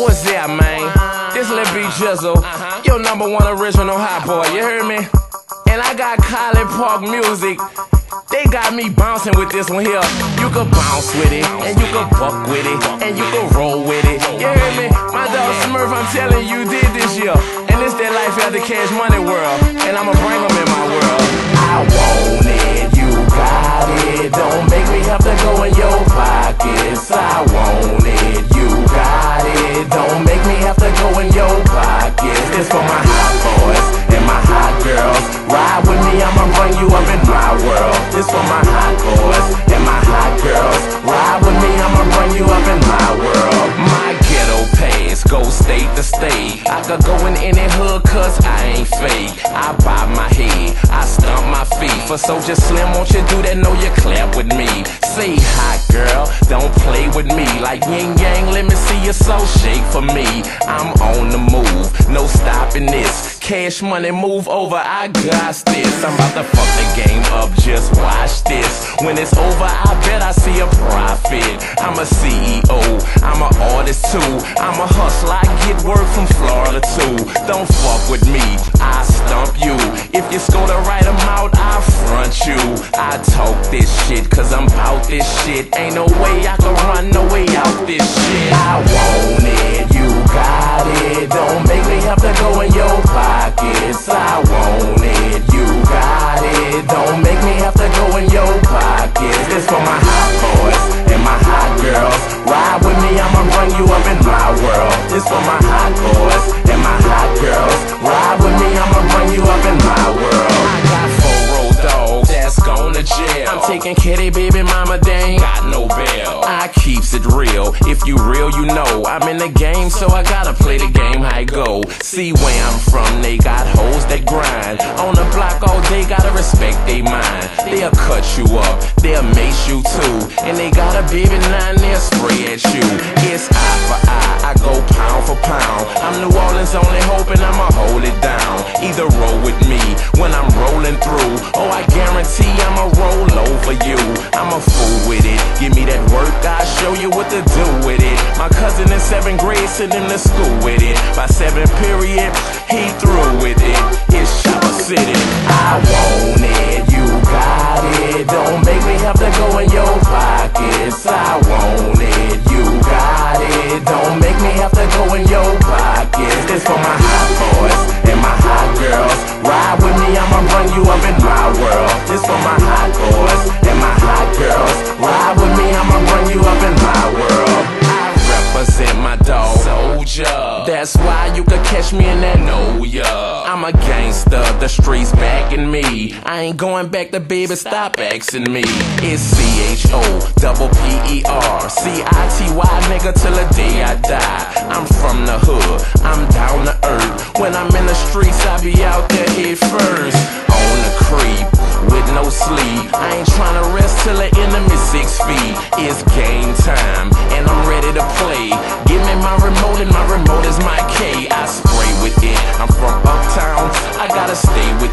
What's that, man? This Lil B Jizzle, your #1 original hot boy, you heard me? And I got College Park Music. They got me bouncing with this one here. You can bounce with it, and you can buck with it, and you can roll with it. You heard me? My dog Smurf, I'm telling you, did this year. And it's that life after Cash Money world. And I'ma bring them in my world. I want it, you got it. Don't make me have to go in your pockets. I want it, you got it. Don't make me have to go in your pockets. It's for my hot boys and my hot girls. Ride with me, I'ma bring you up in my world. This for my hot boys and my hot girls. Ride with me, I'ma bring you up in my world. My ghetto pass, go state to state. I could go in any hood cause I ain't fake. I bob my head, I stomp my feet. For Soulja Slim, won't you do that? Know you clap with me. Say hot girl, don't play with me. Like yin yang, let me see your soul shake for me. I'm on the move, no stopping this. Cash Money, move over, I got this. I'm about to fuck the game up, just watch this. When it's over, I bet I see a profit. I'm a CEO, I'm an artist too. I'm a hustler, I get work from Florida too. Don't fuck with me, I stump you. If you score the right amount, I front you. I talk this shit, cause I'm bout this shit. Ain't no way I can run no way out this shit. I want it, you got it. Don't make me have to go in your pockets. I want it, you got it. Don't make me have to go in your pockets. This for my hot boys and my hot girls. Ride with me, I'ma bring you up in my world. This for my hot boys and my hot girls. Ride with me, I'ma bring you up in my world. I got 4 road dogs that's gone to jail. I'm taking kitty, baby mama, they ain't got no bail. I keeps it real, if you real you know. I'm in the game, so I gotta play the game how it go. See where I'm from, they got hoes that grind. On the block all day, gotta respect they mind. They'll cut you up, they'll mace you too. And they got a baby 9, they'll spray at you. It's eye for eye, I go pound for pound. I'm New Orleans only hoping I'ma hold it down. Either roll with me when I'm rolling through, or I guarantee I'ma roll over you. I'm a fool with it, give me that work, I'll show you what to do with it. My cousin in 7th grade sent him to school with it. By 7th period, he through with it. It's Chopper City. I want it, you got it. Don't make me have to go in your pockets. I want it, you got it. Don't make me have to go in your pockets. This for my hot boys and my hot girls. Ride with me, I'ma bring you up in my world. This for my hot boys and my hot girls. Ride with me, I'ma bring you up in my world. I represent my dog Soulja. That's why you could catch me in that Know Ya. I'm a gangster, the streets backing me. I ain't going back to baby, stop asking me. It's CHOPPER CITY, nigga, till the day I die. I'm from the hood, I'm down to earth. When I'm in the streets, I be out there head first. On the creep, with no sleep. I ain't tryna rest till the enemy 6 feet. It's game time, and I'm ready to play. Give me my remote, and my remote is my K. I spray with it, I'm from uptown, I gotta stay with